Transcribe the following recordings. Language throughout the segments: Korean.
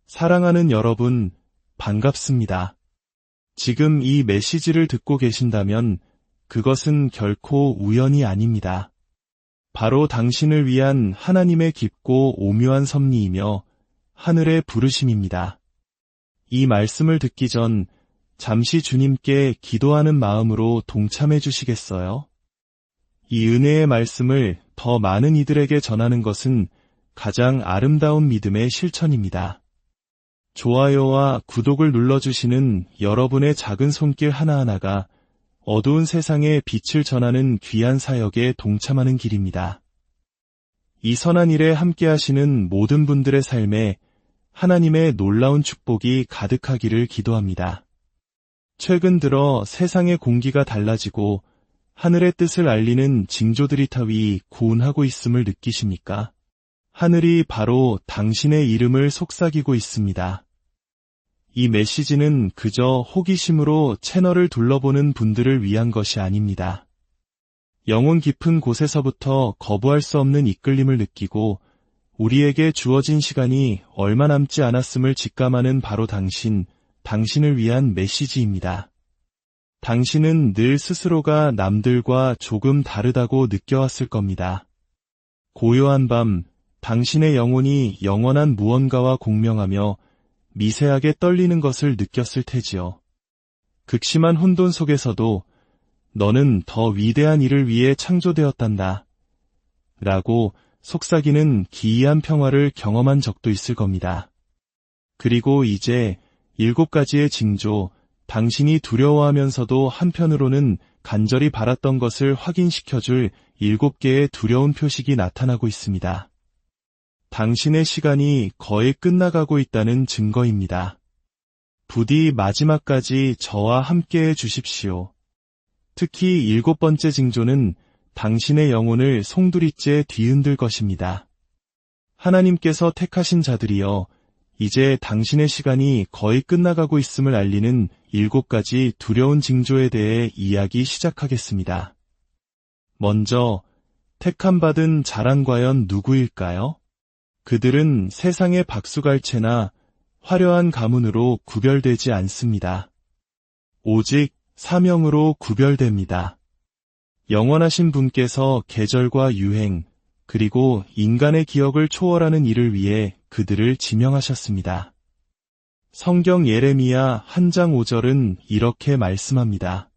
사랑하는 여러분, 반갑습니다. 지금 이 메시지를 듣고 계신다면 그것은 결코 우연이 아닙니다. 바로 당신을 위한 하나님의 깊고 오묘한 섭리이며 하늘의 부르심입니다. 이 말씀을 듣기 전 잠시 주님께 기도하는 마음으로 동참해 주시겠어요? 이 은혜의 말씀을 더 많은 이들에게 전하는 것은 가장 아름다운 믿음의 실천입니다. 좋아요와 구독을 눌러주시는 여러분의 작은 손길 하나하나가 어두운 세상에 빛을 전하는 귀한 사역에 동참하는 길입니다. 이 선한 일에 함께하시는 모든 분들의 삶에 하나님의 놀라운 축복이 가득하기를 기도합니다. 최근 들어 세상의 공기가 달라지고 하늘의 뜻을 알리는 징조들이 타위 고운하고 있음을 느끼십니까? 하늘이 바로 당신의 이름을 속삭이고 있습니다. 이 메시지는 그저 호기심으로 채널을 둘러보는 분들을 위한 것이 아닙니다. 영혼 깊은 곳에서부터 거부할 수 없는 이끌림을 느끼고 우리에게 주어진 시간이 얼마 남지 않았음을 직감하는 바로 당신을 위한 메시지입니다. 당신은 늘 스스로가 남들과 조금 다르다고 느껴왔을 겁니다. 고요한 밤, 당신의 영혼이 영원한 무언가와 공명하며 미세하게 떨리는 것을 느꼈을 테지요. 극심한 혼돈 속에서도 너는 더 위대한 일을 위해 창조되었단다 라고 속삭이는 기이한 평화를 경험한 적도 있을 겁니다. 그리고 이제 7가지의 징조, 당신이 두려워하면서도 한편으로는 간절히 바랐던 것을 확인시켜줄 7개의 두려운 표식이 나타나고 있습니다. 당신의 시간이 거의 끝나가고 있다는 증거입니다. 부디 마지막까지 저와 함께해 주십시오. 특히 7번째 징조는 당신의 영혼을 송두리째 뒤흔들 것입니다. 하나님께서 택하신 자들이여, 이제 당신의 시간이 거의 끝나가고 있음을 알리는 7가지 두려운 징조에 대해 이야기 시작하겠습니다. 먼저, 택함받은 자란 과연 누구일까요? 그들은 세상의 박수갈채나 화려한 가문으로 구별되지 않습니다. 오직 사명으로 구별됩니다. 영원하신 분께서 계절과 유행, 그리고 인간의 기억을 초월하는 일을 위해 그들을 지명하셨습니다. 성경 예레미야 1장 5절은 이렇게 말씀합니다.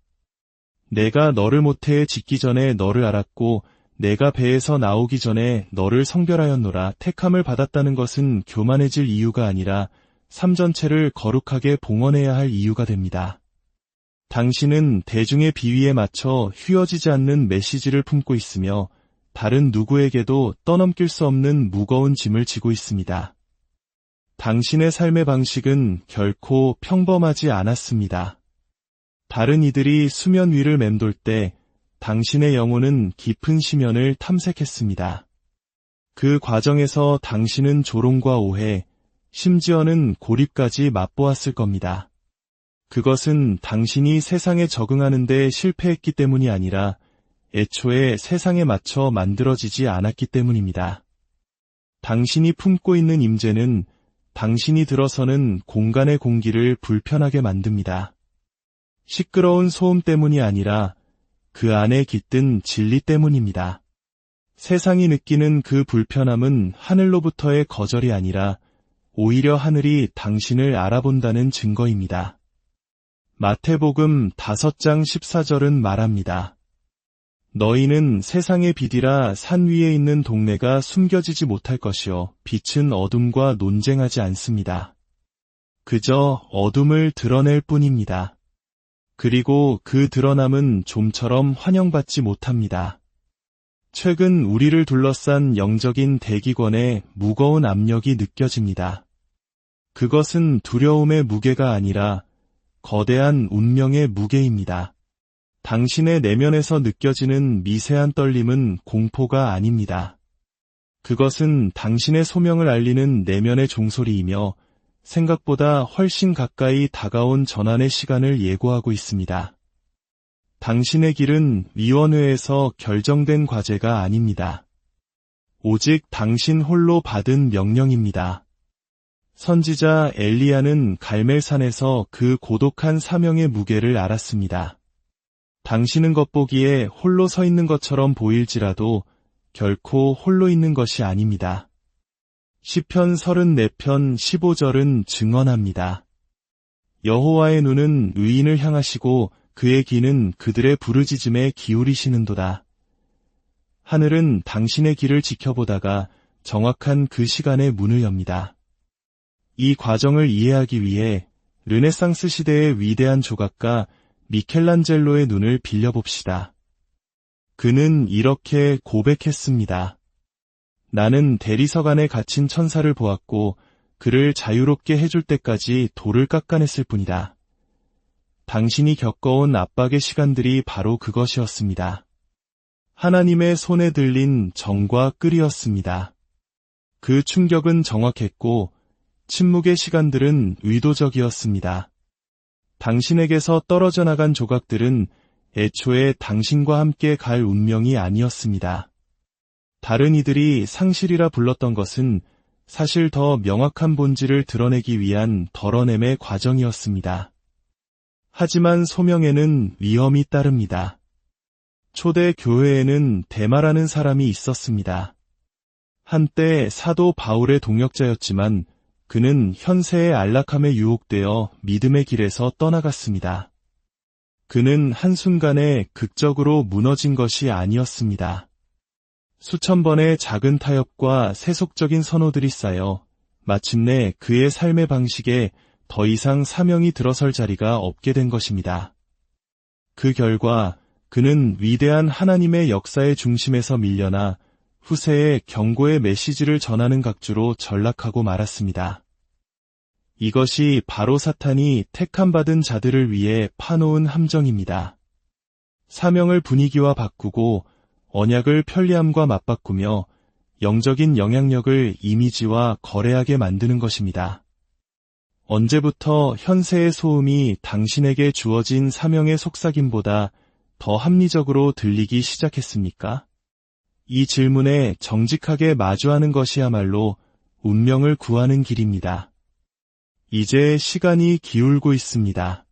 내가 너를 모태에 짓기 전에 너를 알았고 내가 배에서 나오기 전에 너를 성별하였노라. 택함을 받았다는 것은 교만해질 이유가 아니라 삶 전체를 거룩하게 봉헌해야 할 이유가 됩니다. 당신은 대중의 비위에 맞춰 휘어지지 않는 메시지를 품고 있으며 다른 누구에게도 떠넘길 수 없는 무거운 짐을 지고 있습니다. 당신의 삶의 방식은 결코 평범하지 않았습니다. 다른 이들이 수면 위를 맴돌 때 당신의 영혼은 깊은 심연을 탐색했습니다. 그 과정에서 당신은 조롱과 오해, 심지어는 고립까지 맛보았을 겁니다. 그것은 당신이 세상에 적응하는 데 실패했기 때문이 아니라 애초에 세상에 맞춰 만들어지지 않았기 때문입니다. 당신이 품고 있는 임재는 당신이 들어서는 공간의 공기를 불편하게 만듭니다. 시끄러운 소음 때문이 아니라 그 안에 깃든 진리 때문입니다. 세상이 느끼는 그 불편함은 하늘로부터의 거절이 아니라 오히려 하늘이 당신을 알아본다는 증거입니다. 마태복음 5장 14절은 말합니다. 너희는 세상의 빛이라 산 위에 있는 동네가 숨겨지지 못할 것이요 빛은 어둠과 논쟁하지 않습니다. 그저 어둠을 드러낼 뿐입니다. 그리고 그 드러남은 좀처럼 환영받지 못합니다. 최근 우리를 둘러싼 영적인 대기권의 무거운 압력이 느껴집니다. 그것은 두려움의 무게가 아니라 거대한 운명의 무게입니다. 당신의 내면에서 느껴지는 미세한 떨림은 공포가 아닙니다. 그것은 당신의 소명을 알리는 내면의 종소리이며 생각보다 훨씬 가까이 다가온 전환의 시간을 예고하고 있습니다. 당신의 길은 위원회에서 결정된 과제가 아닙니다. 오직 당신 홀로 받은 명령입니다. 선지자 엘리야는 갈멜산에서 그 고독한 사명의 무게를 알았습니다. 당신은 겉보기에 홀로 서 있는 것처럼 보일지라도 결코 홀로 있는 것이 아닙니다. 시편 34편 15절은 증언합니다. 여호와의 눈은 의인을 향하시고 그의 귀는 그들의 부르짖음에 기울이시는도다. 하늘은 당신의 길을 지켜보다가 정확한 그 시간에 문을 엽니다. 이 과정을 이해하기 위해 르네상스 시대의 위대한 조각가 미켈란젤로의 눈을 빌려봅시다. 그는 이렇게 고백했습니다. 나는 대리석 안에 갇힌 천사를 보았고 그를 자유롭게 해줄 때까지 돌을 깎아냈을 뿐이다. 당신이 겪어온 압박의 시간들이 바로 그것이었습니다. 하나님의 손에 들린 정과 끌이었습니다. 그 충격은 정확했고 침묵의 시간들은 의도적이었습니다. 당신에게서 떨어져 나간 조각들은 애초에 당신과 함께 갈 운명이 아니었습니다. 다른 이들이 상실이라 불렀던 것은 사실 더 명확한 본질을 드러내기 위한 덜어냄의 과정이었습니다. 하지만 소명에는 위험이 따릅니다. 초대 교회에는 데마라는 사람이 있었습니다. 한때 사도 바울의 동역자였지만 그는 현세의 안락함에 유혹되어 믿음의 길에서 떠나갔습니다. 그는 한순간에 극적으로 무너진 것이 아니었습니다. 수천 번의 작은 타협과 세속적인 선호들이 쌓여 마침내 그의 삶의 방식에 더 이상 사명이 들어설 자리가 없게 된 것입니다. 그 결과 그는 위대한 하나님의 역사의 중심에서 밀려나 후세에 경고의 메시지를 전하는 각주로 전락하고 말았습니다. 이것이 바로 사탄이 택함받은 자들을 위해 파놓은 함정입니다. 사명을 분위기와 바꾸고 언약을 편리함과 맞바꾸며 영적인 영향력을 이미지와 거래하게 만드는 것입니다. 언제부터 현세의 소음이 당신에게 주어진 사명의 속삭임보다 더 합리적으로 들리기 시작했습니까? 이 질문에 정직하게 마주하는 것이야말로 운명을 구하는 길입니다. 이제 시간이 기울고 있습니다.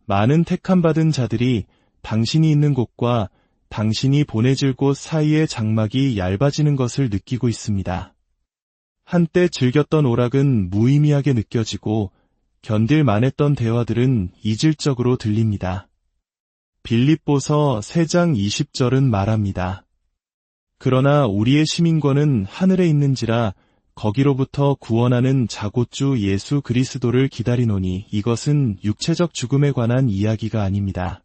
많은 택함받은 자들이 당신이 있는 곳과 당신이 보내질 곳 사이의 장막이 얇아지는 것을 느끼고 있습니다. 한때 즐겼던 오락은 무의미하게 느껴지고 견딜 만했던 대화들은 이질적으로 들립니다. 빌립보서 3장 20절은 말합니다. 그러나 우리의 시민권은 하늘에 있는지라 거기로부터 구원하는 자고주 예수 그리스도를 기다리노니 이것은 육체적 죽음에 관한 이야기가 아닙니다.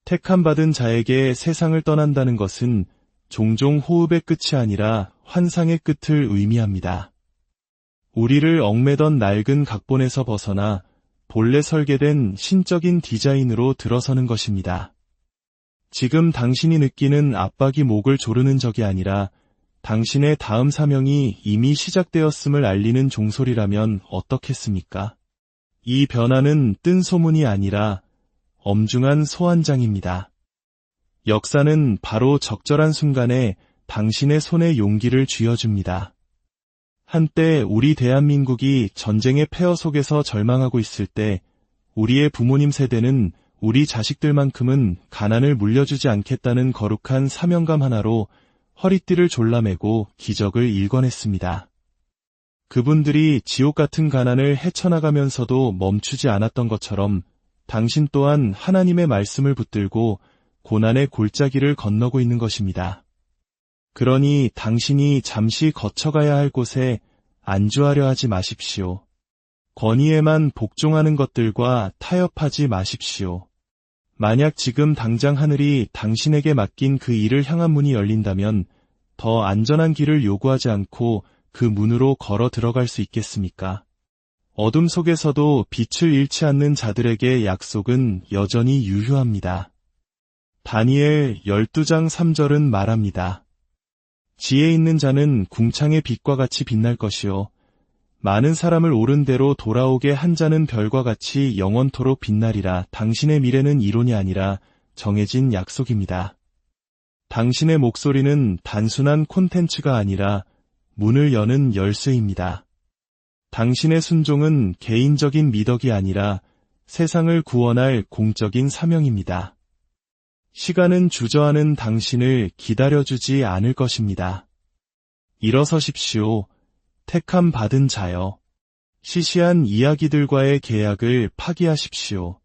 택함받은 자에게 세상을 떠난다는 것은 종종 호흡의 끝이 아니라 환상의 끝을 의미합니다. 우리를 얽매던 낡은 각본에서 벗어나 본래 설계된 신적인 디자인으로 들어서는 것입니다. 지금 당신이 느끼는 압박이 목을 조르는 적이 아니라 당신의 다음 사명이 이미 시작되었음을 알리는 종소리라면 어떻겠습니까? 이 변화는 뜬 소문이 아니라 엄중한 소환장입니다. 역사는 바로 적절한 순간에 당신의 손에 용기를 쥐어줍니다. 한때 우리 대한민국이 전쟁의 폐허 속에서 절망하고 있을 때 우리의 부모님 세대는 우리 자식들만큼은 가난을 물려주지 않겠다는 거룩한 사명감 하나로 허리띠를 졸라매고 기적을 일궈냈습니다. 그분들이 지옥 같은 가난을 헤쳐나가면서도 멈추지 않았던 것처럼 당신 또한 하나님의 말씀을 붙들고 고난의 골짜기를 건너고 있는 것입니다. 그러니 당신이 잠시 거쳐가야 할 곳에 안주하려 하지 마십시오. 권위에만 복종하는 것들과 타협하지 마십시오. 만약 지금 당장 하늘이 당신에게 맡긴 그 일을 향한 문이 열린다면 더 안전한 길을 요구하지 않고 그 문으로 걸어 들어갈 수 있겠습니까? 어둠 속에서도 빛을 잃지 않는 자들에게 약속은 여전히 유효합니다. 다니엘 12장 3절은 말합니다. 지혜 있는 자는 궁창의 빛과 같이 빛날 것이요 많은 사람을 옳은 대로 돌아오게 한 자는 별과 같이 영원토록 빛나리라. 당신의 미래는 이론이 아니라 정해진 약속입니다. 당신의 목소리는 단순한 콘텐츠가 아니라 문을 여는 열쇠입니다. 당신의 순종은 개인적인 미덕이 아니라 세상을 구원할 공적인 사명입니다. 시간은 주저하는 당신을 기다려주지 않을 것입니다. 일어서십시오. 택함 받은 자여. 시시한 이야기들과의 계약을 파기하십시오.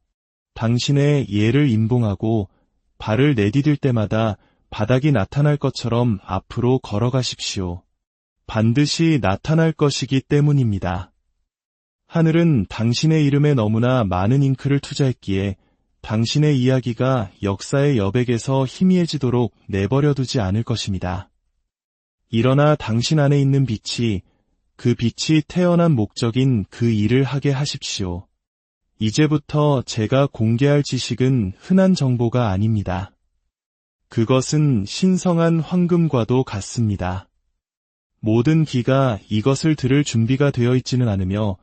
당신의 예를 임봉하고 발을 내디딜 때마다 바닥이 나타날 것처럼 앞으로 걸어가십시오. 반드시 나타날 것이기 때문입니다. 하늘은 당신의 이름에 너무나 많은 잉크를 투자했기에 당신의 이야기가 역사의 여백에서 희미해지도록 내버려두지 않을 것입니다. 일어나 당신 안에 있는 빛이, 그 빛이 태어난 목적인 그 일을 하게 하십시오. 이제부터 제가 공개할 지식은 흔한 정보가 아닙니다. 그것은 신성한 황금과도 같습니다. 모든 귀가 이것을 들을 준비가 되어 있지는 않으며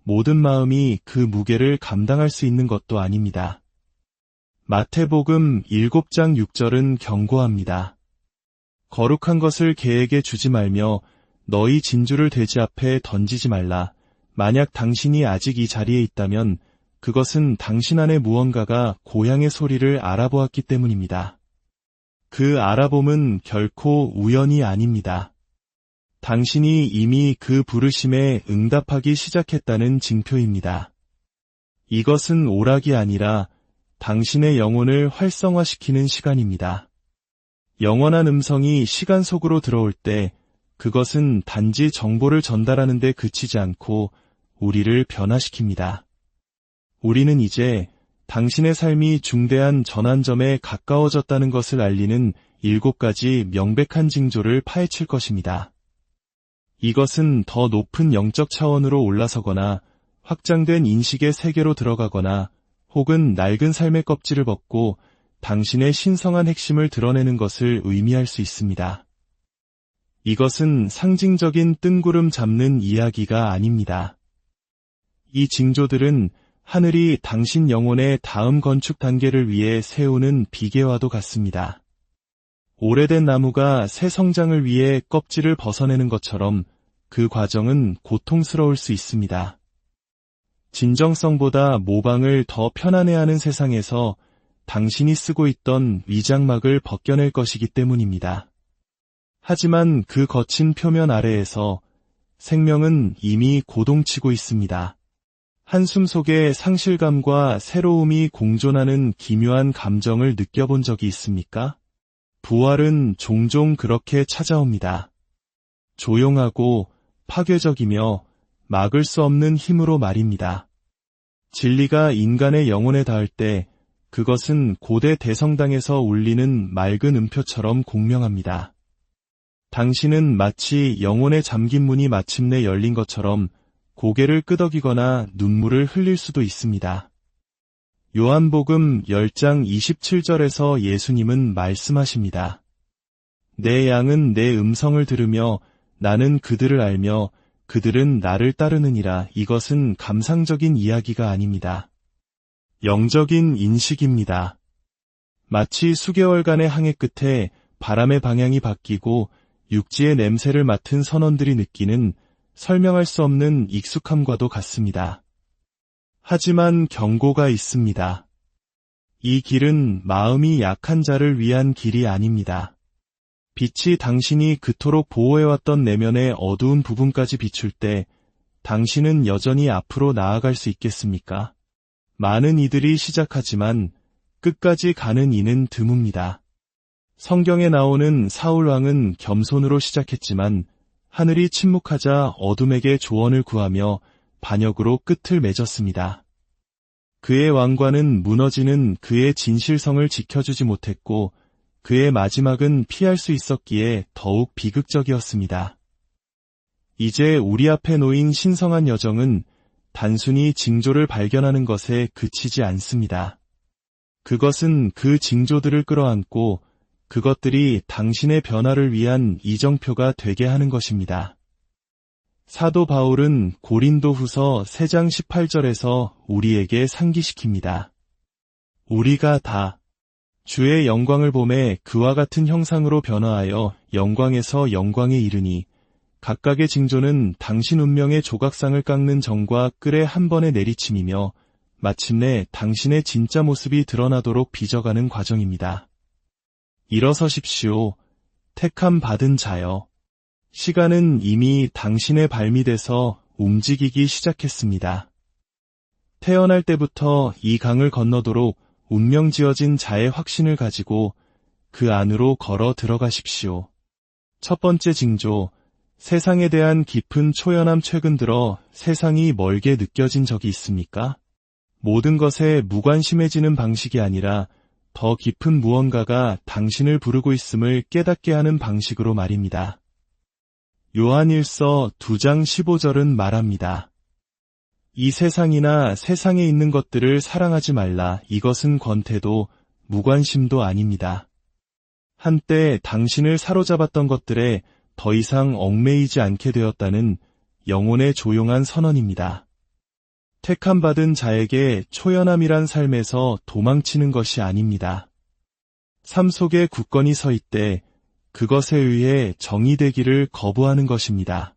모든 마음이 그 무게를 감당할 수 있는 것도 아닙니다. 마태복음 7장 6절은 경고합니다. 거룩한 것을 개에게 주지 말며 너희 진주를 돼지 앞에 던지지 말라. 만약 당신이 아직 이 자리에 있다면 그것은 당신 안에 무언가가 고향의 소리를 알아보았기 때문입니다. 그 알아봄은 결코 우연이 아닙니다. 당신이 이미 그 부르심에 응답하기 시작했다는 징표입니다. 이것은 오락이 아니라 당신의 영혼을 활성화시키는 시간입니다. 영원한 음성이 시간 속으로 들어올 때 그것은 단지 정보를 전달하는 데 그치지 않고 우리를 변화시킵니다. 우리는 이제 당신의 삶이 중대한 전환점에 가까워졌다는 것을 알리는 7가지 명백한 징조를 파헤칠 것입니다. 이것은 더 높은 영적 차원으로 올라서거나 확장된 인식의 세계로 들어가거나 혹은 낡은 삶의 껍질을 벗고 당신의 신성한 핵심을 드러내는 것을 의미할 수 있습니다. 이것은 상징적인 뜬구름 잡는 이야기가 아닙니다. 이 징조들은 하늘이 당신 영혼의 다음 건축 단계를 위해 세우는 비계와도 같습니다. 오래된 나무가 새 성장을 위해 껍질을 벗어내는 것처럼 그 과정은 고통스러울 수 있습니다. 진정성보다 모방을 더 편안해하는 세상에서 당신이 쓰고 있던 위장막을 벗겨낼 것이기 때문입니다. 하지만 그 거친 표면 아래에서 생명은 이미 고동치고 있습니다. 한숨 속에 상실감과 새로움이 공존하는 기묘한 감정을 느껴본 적이 있습니까? 부활은 종종 그렇게 찾아옵니다. 조용하고 파괴적이며 막을 수 없는 힘으로 말입니다. 진리가 인간의 영혼에 닿을 때 그것은 고대 대성당에서 울리는 맑은 음표처럼 공명합니다. 당신은 마치 영혼의 잠긴 문이 마침내 열린 것처럼 고개를 끄덕이거나 눈물을 흘릴 수도 있습니다. 요한복음 10장 27절에서 예수님은 말씀하십니다. 내 양은 내 음성을 들으며 나는 그들을 알며 그들은 나를 따르느니라. 이것은 감상적인 이야기가 아닙니다. 영적인 인식입니다. 마치 수개월간의 항해 끝에 바람의 방향이 바뀌고 육지의 냄새를 맡은 선원들이 느끼는 설명할 수 없는 익숙함과도 같습니다. 하지만 경고가 있습니다. 이 길은 마음이 약한 자를 위한 길이 아닙니다. 빛이 당신이 그토록 보호해왔던 내면의 어두운 부분까지 비출 때 당신은 여전히 앞으로 나아갈 수 있겠습니까? 많은 이들이 시작하지만 끝까지 가는 이는 드뭅니다. 성경에 나오는 사울 왕은 겸손으로 시작했지만 하늘이 침묵하자 어둠에게 조언을 구하며 반역으로 끝을 맺었습니다. 그의 왕관은 무너지는 그의 진실성을 지켜주지 못했고 그의 마지막은 피할 수 있었기에 더욱 비극적이었습니다. 이제 우리 앞에 놓인 신성한 여정은 단순히 징조를 발견하는 것에 그치지 않습니다. 그것은 그 징조들을 끌어안고 그것들이 당신의 변화를 위한 이정표가 되게 하는 것입니다. 사도 바울은 고린도후서 3장 18절에서 우리에게 상기시킵니다. 우리가 다 주의 영광을 보매 그와 같은 형상으로 변화하여 영광에서 영광에 이르니 각각의 징조는 당신 운명의 조각상을 깎는 정과 끌의 한 번의 내리침이며 마침내 당신의 진짜 모습이 드러나도록 빚어가는 과정입니다. 일어서십시오. 택함 받은 자여. 시간은 이미 당신의 발밑에서 움직이기 시작했습니다. 태어날 때부터 이 강을 건너도록 운명 지어진 자의 확신을 가지고 그 안으로 걸어 들어가십시오. 첫 번째 징조, 세상에 대한 깊은 초연함. 최근 들어 세상이 멀게 느껴진 적이 있습니까? 모든 것에 무관심해지는 방식이 아니라 더 깊은 무언가가 당신을 부르고 있음을 깨닫게 하는 방식으로 말입니다. 요한일서 2장 15절은 말합니다. 이 세상이나 세상에 있는 것들을 사랑하지 말라. 이것은 권태도 무관심도 아닙니다. 한때 당신을 사로잡았던 것들에 더 이상 얽매이지 않게 되었다는 영혼의 조용한 선언입니다. 택함받은 자에게 초연함이란 삶에서 도망치는 것이 아닙니다. 삶 속에 굳건히 서 있되 그것에 의해 정의되기를 거부하는 것입니다.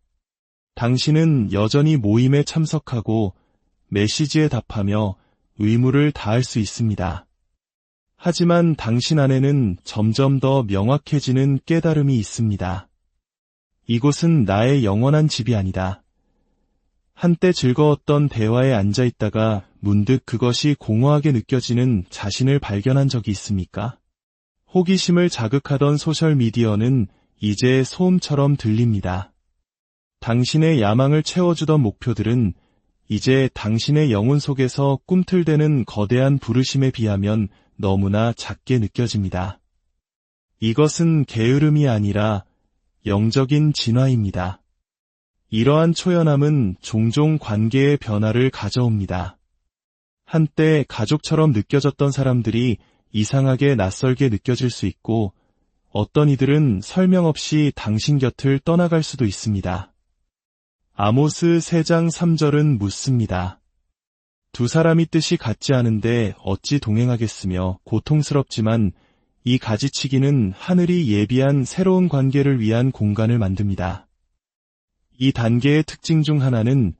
당신은 여전히 모임에 참석하고 메시지에 답하며 의무를 다할 수 있습니다. 하지만 당신 안에는 점점 더 명확해지는 깨달음이 있습니다. 이곳은 나의 영원한 집이 아니다. 한때 즐거웠던 대화에 앉아 있다가 문득 그것이 공허하게 느껴지는 자신을 발견한 적이 있습니까? 호기심을 자극하던 소셜미디어는 이제 소음처럼 들립니다. 당신의 야망을 채워주던 목표들은 이제 당신의 영혼 속에서 꿈틀대는 거대한 부르심에 비하면 너무나 작게 느껴집니다. 이것은 게으름이 아니라 영적인 진화입니다. 이러한 초연함은 종종 관계의 변화를 가져옵니다. 한때 가족처럼 느껴졌던 사람들이 이상하게 낯설게 느껴질 수 있고 어떤 이들은 설명 없이 당신 곁을 떠나갈 수도 있습니다. 아모스 3장 3절은 묻습니다. 두 사람이 뜻이 같지 않은데 어찌 동행하겠으며 고통스럽지만 이 가지치기는 하늘이 예비한 새로운 관계를 위한 공간을 만듭니다. 이 단계의 특징 중 하나는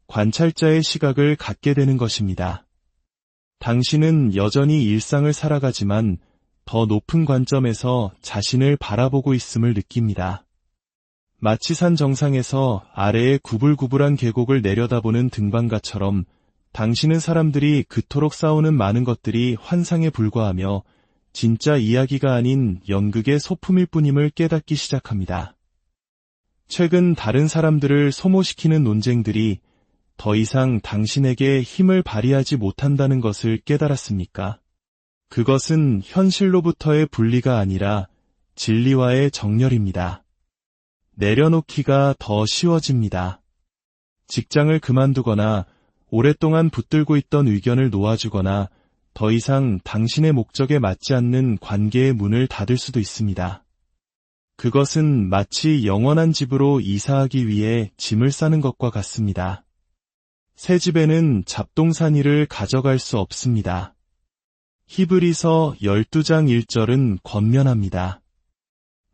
관찰자의 시각을 갖게 되는 것입니다. 당신은 여전히 일상을 살아가지만 더 높은 관점에서 자신을 바라보고 있음을 느낍니다. 마치 산 정상에서 아래의 구불구불한 계곡을 내려다보는 등반가처럼 당신은 사람들이 그토록 싸우는 많은 것들이 환상에 불과하며 진짜 이야기가 아닌 연극의 소품일 뿐임을 깨닫기 시작합니다. 최근 다른 사람들을 소모시키는 논쟁들이 더 이상 당신에게 힘을 발휘하지 못한다는 것을 깨달았습니까? 그것은 현실로부터의 분리가 아니라 진리와의 정렬입니다. 내려놓기가 더 쉬워집니다. 직장을 그만두거나 오랫동안 붙들고 있던 의견을 놓아주거나 더 이상 당신의 목적에 맞지 않는 관계의 문을 닫을 수도 있습니다. 그것은 마치 영원한 집으로 이사하기 위해 짐을 싸는 것과 같습니다. 새 집에는 잡동사니를 가져갈 수 없습니다. 히브리서 12장 1절은 권면합니다.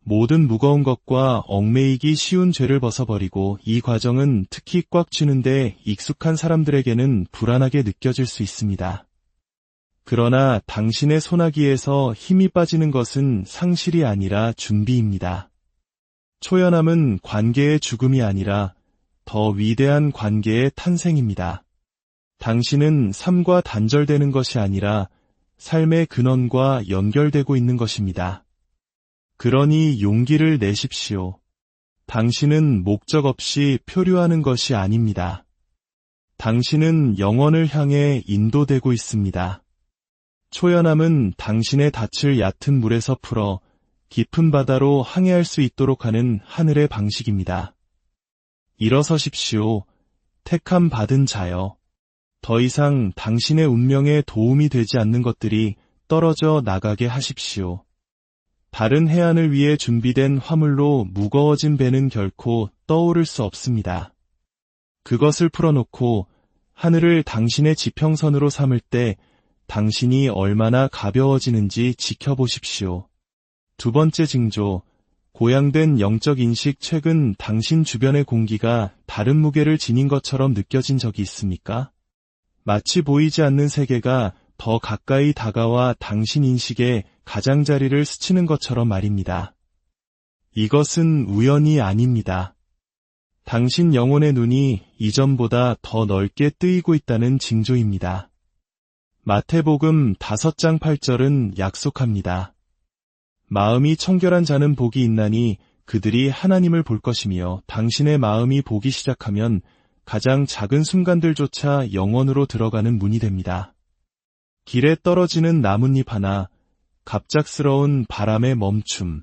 모든 무거운 것과 얽매이기 쉬운 죄를 벗어버리고 이 과정은 특히 꽉 쥐는데 익숙한 사람들에게는 불안하게 느껴질 수 있습니다. 그러나 당신의 소나기에서 힘이 빠지는 것은 상실이 아니라 준비입니다. 초연함은 관계의 죽음이 아니라 더 위대한 관계의 탄생입니다. 당신은 삶과 단절되는 것이 아니라 삶의 근원과 연결되고 있는 것입니다. 그러니 용기를 내십시오. 당신은 목적 없이 표류하는 것이 아닙니다. 당신은 영원을 향해 인도되고 있습니다. 초연함은 당신의 닻을 얕은 물에서 풀어 깊은 바다로 항해할 수 있도록 하는 하늘의 방식입니다. 일어서십시오. 택함 받은 자여. 더 이상 당신의 운명에 도움이 되지 않는 것들이 떨어져 나가게 하십시오. 다른 해안을 위해 준비된 화물로 무거워진 배는 결코 떠오를 수 없습니다. 그것을 풀어놓고 하늘을 당신의 지평선으로 삼을 때 당신이 얼마나 가벼워지는지 지켜보십시오. 두 번째 징조, 고양된 영적 인식. 최근 당신 주변의 공기가 다른 무게를 지닌 것처럼 느껴진 적이 있습니까? 마치 보이지 않는 세계가 더 가까이 다가와 당신 인식의 가장자리를 스치는 것처럼 말입니다. 이것은 우연이 아닙니다. 당신 영혼의 눈이 이전보다 더 넓게 뜨이고 있다는 징조입니다. 마태복음 5장 8절은 약속합니다. 마음이 청결한 자는 복이 있나니 그들이 하나님을 볼 것이며, 당신의 마음이 보기 시작하면 가장 작은 순간들조차 영원으로 들어가는 문이 됩니다. 길에 떨어지는 나뭇잎 하나, 갑작스러운 바람의 멈춤.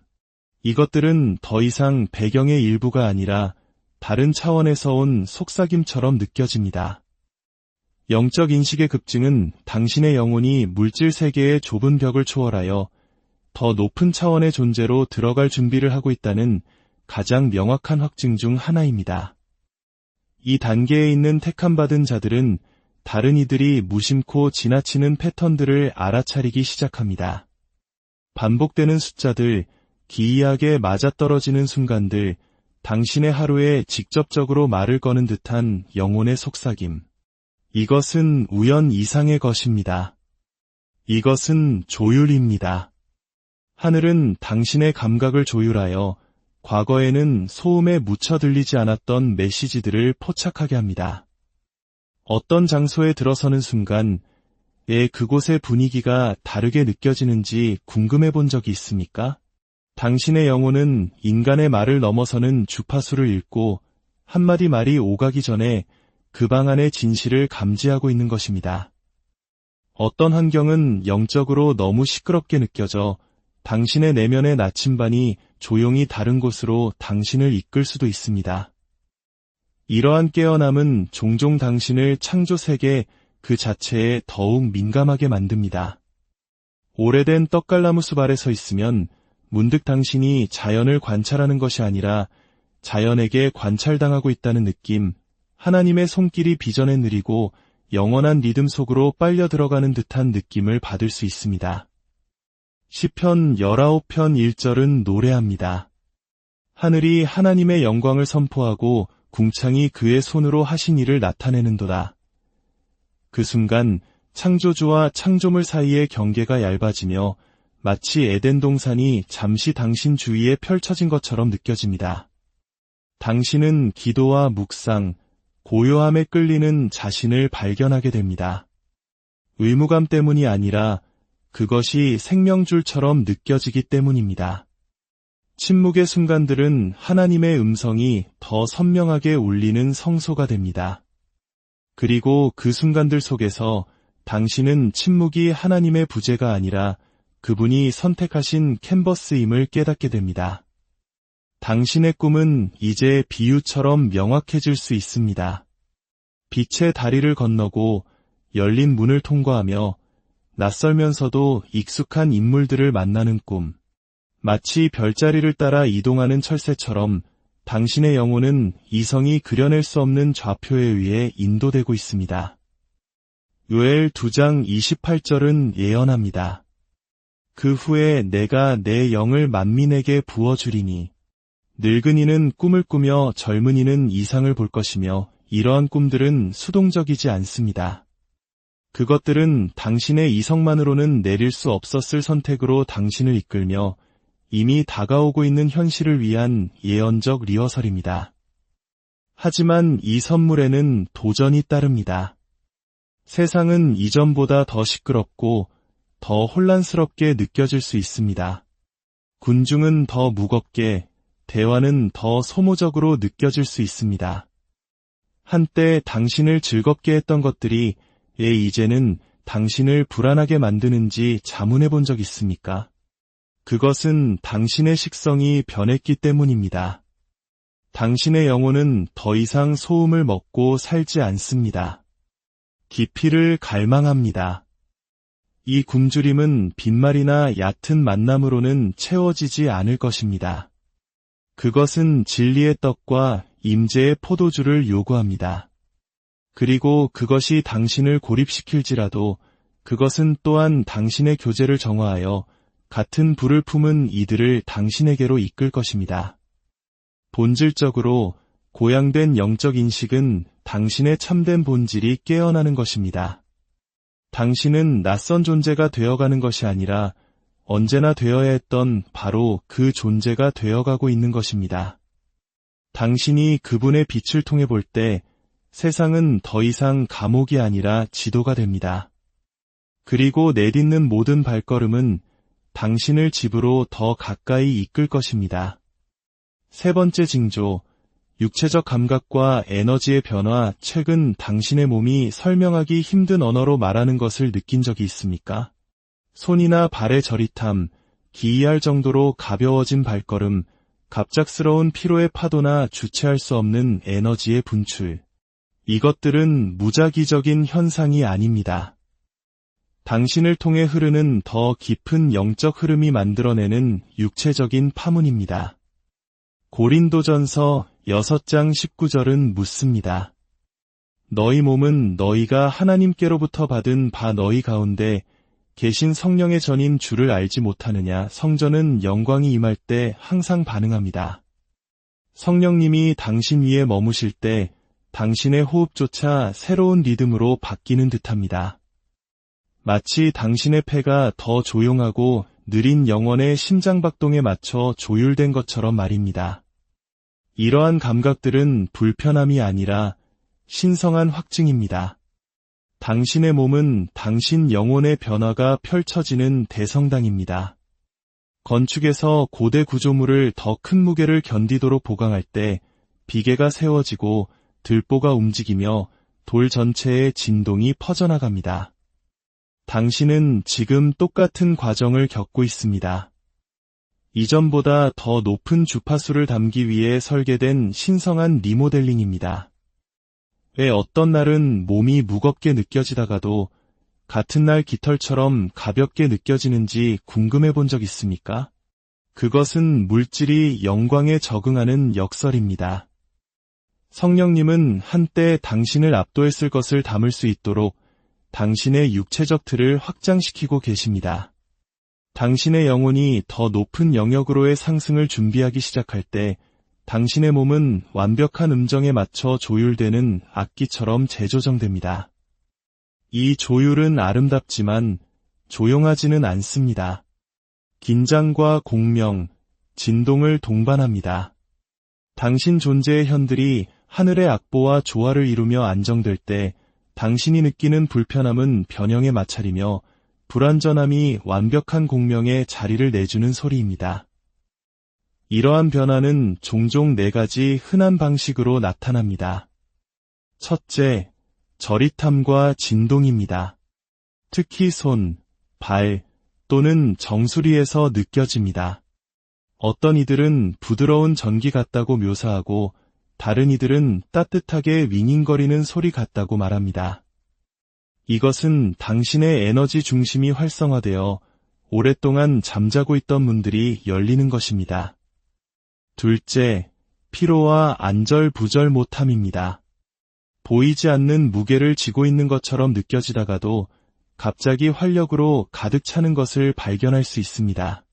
이것들은 더 이상 배경의 일부가 아니라 다른 차원에서 온 속삭임처럼 느껴집니다. 영적 인식의 급증은 당신의 영혼이 물질 세계의 좁은 벽을 초월하여 더 높은 차원의 존재로 들어갈 준비를 하고 있다는 가장 명확한 확증 중 하나입니다. 이 단계에 있는 택함받은 자들은 다른 이들이 무심코 지나치는 패턴들을 알아차리기 시작합니다. 반복되는 숫자들, 기이하게 맞아떨어지는 순간들, 당신의 하루에 직접적으로 말을 거는 듯한 영혼의 속삭임. 이것은 우연 이상의 것입니다. 이것은 조율입니다. 하늘은 당신의 감각을 조율하여 과거에는 소음에 묻혀 들리지 않았던 메시지들을 포착하게 합니다. 어떤 장소에 들어서는 순간, 그곳의 분위기가 다르게 느껴지는지 궁금해 본 적이 있습니까? 당신의 영혼은 인간의 말을 넘어서는 주파수를 읽고 한마디 말이 오가기 전에 그 방 안의 진실을 감지하고 있는 것입니다. 어떤 환경은 영적으로 너무 시끄럽게 느껴져 당신의 내면의 나침반이 조용히 다른 곳으로 당신을 이끌 수도 있습니다. 이러한 깨어남은 종종 당신을 창조 세계 그 자체에 더욱 민감하게 만듭니다. 오래된 떡갈나무 숲 아래 서 있으면 문득 당신이 자연을 관찰하는 것이 아니라 자연에게 관찰당하고 있다는 느낌, 하나님의 손길이 비전에 느리고 영원한 리듬 속으로 빨려 들어가는 듯한 느낌을 받을 수 있습니다. 시편 19편 1절은 노래합니다. 하늘이 하나님의 영광을 선포하고 궁창이 그의 손으로 하신 일을 나타내는도다. 그 순간 창조주와 창조물 사이의 경계가 얇아지며 마치 에덴 동산이 잠시 당신 주위에 펼쳐진 것처럼 느껴집니다. 당신은 기도와 묵상, 고요함에 끌리는 자신을 발견하게 됩니다. 의무감 때문이 아니라 그것이 생명줄처럼 느껴지기 때문입니다. 침묵의 순간들은 하나님의 음성이 더 선명하게 울리는 성소가 됩니다. 그리고 그 순간들 속에서 당신은 침묵이 하나님의 부재가 아니라 그분이 선택하신 캔버스임을 깨닫게 됩니다. 당신의 꿈은 이제 비유처럼 명확해질 수 있습니다. 빛의 다리를 건너고 열린 문을 통과하며 낯설면서도 익숙한 인물들을 만나는 꿈. 마치 별자리를 따라 이동하는 철새처럼 당신의 영혼은 이성이 그려낼 수 없는 좌표에 의해 인도되고 있습니다. 요엘 2장 28절은 예언합니다. 그 후에 내가 내 영을 만민에게 부어주리니 늙은이는 꿈을 꾸며 젊은이는 이상을 볼 것이며 이러한 꿈들은 수동적이지 않습니다. 그것들은 당신의 이성만으로는 내릴 수 없었을 선택으로 당신을 이끌며 이미 다가오고 있는 현실을 위한 예언적 리허설입니다. 하지만 이 선물에는 도전이 따릅니다. 세상은 이전보다 더 시끄럽고 더 혼란스럽게 느껴질 수 있습니다. 군중은 더 무겁게, 대화는 더 소모적으로 느껴질 수 있습니다. 한때 당신을 즐겁게 했던 것들이 이제는 당신을 불안하게 만드는지 자문해 본 적 있습니까? 그것은 당신의 식성이 변했기 때문입니다. 당신의 영혼은 더 이상 소음을 먹고 살지 않습니다. 깊이를 갈망합니다. 이 굶주림은 빈말이나 얕은 만남으로는 채워지지 않을 것입니다. 그것은 진리의 떡과 임재의 포도주를 요구합니다. 그리고 그것이 당신을 고립시킬지라도 그것은 또한 당신의 교제를 정화하여 같은 불을 품은 이들을 당신에게로 이끌 것입니다. 본질적으로 고양된 영적 인식은 당신의 참된 본질이 깨어나는 것입니다. 당신은 낯선 존재가 되어가는 것이 아니라 언제나 되어야 했던 바로 그 존재가 되어가고 있는 것입니다. 당신이 그분의 빛을 통해 볼 때 세상은 더 이상 감옥이 아니라 지도가 됩니다. 그리고 내딛는 모든 발걸음은 당신을 집으로 더 가까이 이끌 것입니다. 세 번째 징조, 육체적 감각과 에너지의 변화. 최근 당신의 몸이 설명하기 힘든 언어로 말하는 것을 느낀 적이 있습니까? 손이나 발의 저릿함, 기이할 정도로 가벼워진 발걸음, 갑작스러운 피로의 파도나 주체할 수 없는 에너지의 분출. 이것들은 무작위적인 현상이 아닙니다. 당신을 통해 흐르는 더 깊은 영적 흐름이 만들어내는 육체적인 파문입니다. 고린도전서 6장 19절은 묻습니다. 너희 몸은 너희가 하나님께로부터 받은 바 너희 가운데 계신 성령의 전인 줄을 알지 못하느냐. 성전은 영광이 임할 때 항상 반응합니다. 성령님이 당신 위에 머무실 때 당신의 호흡조차 새로운 리듬으로 바뀌는 듯합니다. 마치 당신의 폐가 더 조용하고 느린 영혼의 심장박동에 맞춰 조율된 것처럼 말입니다. 이러한 감각들은 불편함이 아니라 신성한 확증입니다. 당신의 몸은 당신 영혼의 변화가 펼쳐지는 대성당입니다. 건축에서 고대 구조물을 더 큰 무게를 견디도록 보강할 때 비계가 세워지고 들보가 움직이며 돌 전체에 진동이 퍼져나갑니다. 당신은 지금 똑같은 과정을 겪고 있습니다. 이전보다 더 높은 주파수를 담기 위해 설계된 신성한 리모델링입니다. 왜 어떤 날은 몸이 무겁게 느껴지다가도 같은 날 깃털처럼 가볍게 느껴지는지 궁금해 본 적 있습니까? 그것은 물질이 영광에 적응하는 역설입니다. 성령님은 한때 당신을 압도했을 것을 담을 수 있도록 당신의 육체적 틀을 확장시키고 계십니다. 당신의 영혼이 더 높은 영역으로의 상승을 준비하기 시작할 때 당신의 몸은 완벽한 음정에 맞춰 조율되는 악기처럼 재조정됩니다. 이 조율은 아름답지만 조용하지는 않습니다. 긴장과 공명, 진동을 동반합니다. 당신 존재의 현들이 하늘의 악보와 조화를 이루며 안정될 때 당신이 느끼는 불편함은 변형의 마찰이며 불완전함이 완벽한 공명에 자리를 내주는 소리입니다. 이러한 변화는 종종 4가지 흔한 방식으로 나타납니다. 첫째, 저릿함과 진동입니다. 특히 손, 발 또는 정수리에서 느껴집니다. 어떤 이들은 부드러운 전기 같다고 묘사하고 다른 이들은 따뜻하게 윙윙거리는 소리 같다고 말합니다. 이것은 당신의 에너지 중심이 활성화되어 오랫동안 잠자고 있던 문들이 열리는 것입니다. 둘째, 피로와 안절부절 못함입니다. 보이지 않는 무게를 지고 있는 것처럼 느껴지다가도 갑자기 활력으로 가득 차는 것을 발견할 수 있습니다.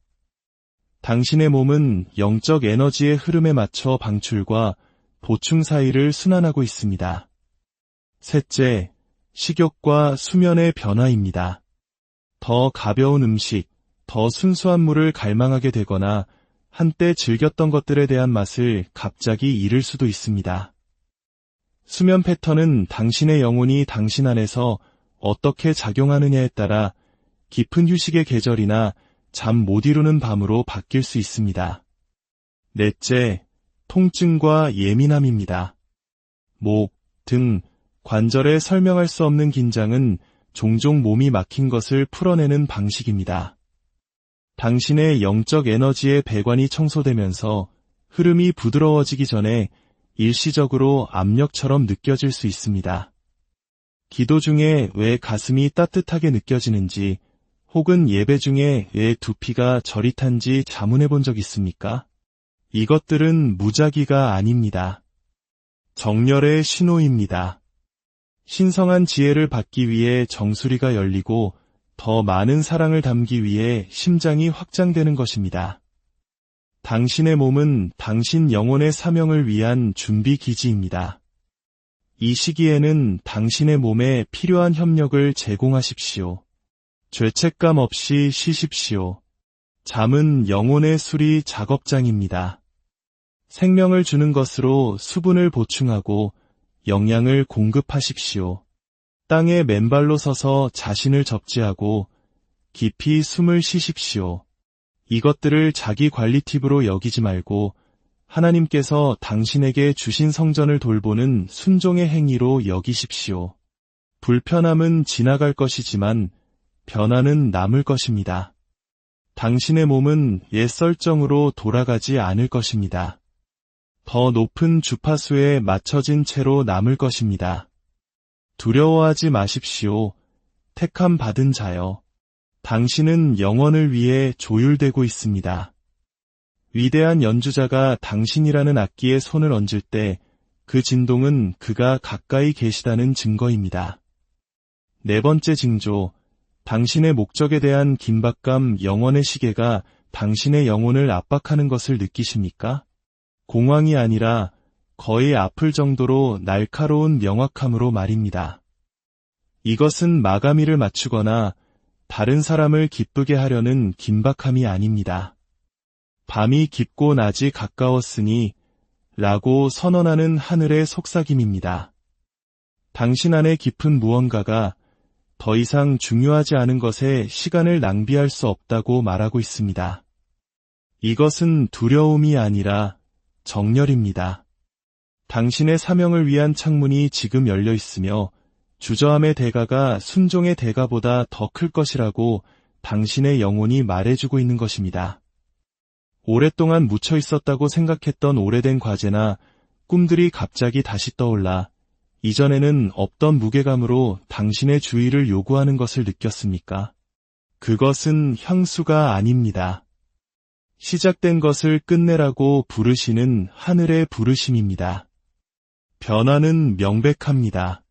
당신의 몸은 영적 에너지의 흐름에 맞춰 방출과 보충 사이를 순환하고 있습니다. 셋째, 식욕과 수면의 변화입니다. 더 가벼운 음식, 더 순수한 물을 갈망하게 되거나 한때 즐겼던 것들에 대한 맛을 갑자기 잃을 수도 있습니다. 수면 패턴은 당신의 영혼이 당신 안에서 어떻게 작용하느냐에 따라 깊은 휴식의 계절이나 잠 못 이루는 밤으로 바뀔 수 있습니다. 넷째, 통증과 예민함입니다. 목, 등, 관절에 설명할 수 없는 긴장은 종종 몸이 막힌 것을 풀어내는 방식입니다. 당신의 영적 에너지의 배관이 청소되면서 흐름이 부드러워지기 전에 일시적으로 압력처럼 느껴질 수 있습니다. 기도 중에 왜 가슴이 따뜻하게 느껴지는지 혹은 예배 중에 왜 두피가 저릿한지 자문해 본 적 있습니까? 이것들은 무작위가 아닙니다. 정렬의 신호입니다. 신성한 지혜를 받기 위해 정수리가 열리고 더 많은 사랑을 담기 위해 심장이 확장되는 것입니다. 당신의 몸은 당신 영혼의 사명을 위한 준비 기지입니다. 이 시기에는 당신의 몸에 필요한 협력을 제공하십시오. 죄책감 없이 쉬십시오. 잠은 영혼의 수리 작업장입니다. 생명을 주는 것으로 수분을 보충하고 영양을 공급하십시오. 땅에 맨발로 서서 자신을 접지하고 깊이 숨을 쉬십시오. 이것들을 자기 관리 팁으로 여기지 말고 하나님께서 당신에게 주신 성전을 돌보는 순종의 행위로 여기십시오. 불편함은 지나갈 것이지만 변화는 남을 것입니다. 당신의 몸은 옛 설정으로 돌아가지 않을 것입니다. 더 높은 주파수에 맞춰진 채로 남을 것입니다. 두려워하지 마십시오. 택함 받은 자여. 당신은 영원을 위해 조율되고 있습니다. 위대한 연주자가 당신이라는 악기에 손을 얹을 때 그 진동은 그가 가까이 계시다는 증거입니다. 네 번째 징조, 당신의 목적에 대한 긴박감, 영원의 시계가 당신의 영혼을 압박하는 것을 느끼십니까? 공황이 아니라 거의 아플 정도로 날카로운 명확함으로 말입니다. 이것은 마감일을 맞추거나 다른 사람을 기쁘게 하려는 긴박함이 아닙니다. 밤이 깊고 낮이 가까웠으니 라고 선언하는 하늘의 속삭임입니다. 당신 안에 깊은 무언가가 더 이상 중요하지 않은 것에 시간을 낭비할 수 없다고 말하고 있습니다. 이것은 두려움이 아니라 정열입니다. 당신의 사명을 위한 창문이 지금 열려 있으며 주저함의 대가가 순종의 대가보다 더 클 것이라고 당신의 영혼이 말해주고 있는 것입니다. 오랫동안 묻혀 있었다고 생각했던 오래된 과제나 꿈들이 갑자기 다시 떠올라 이전에는 없던 무게감으로 당신의 주의를 요구하는 것을 느꼈습니까? 그것은 향수가 아닙니다. 시작된 것을 끝내라고 부르시는 하늘의 부르심입니다. 변화는 명백합니다.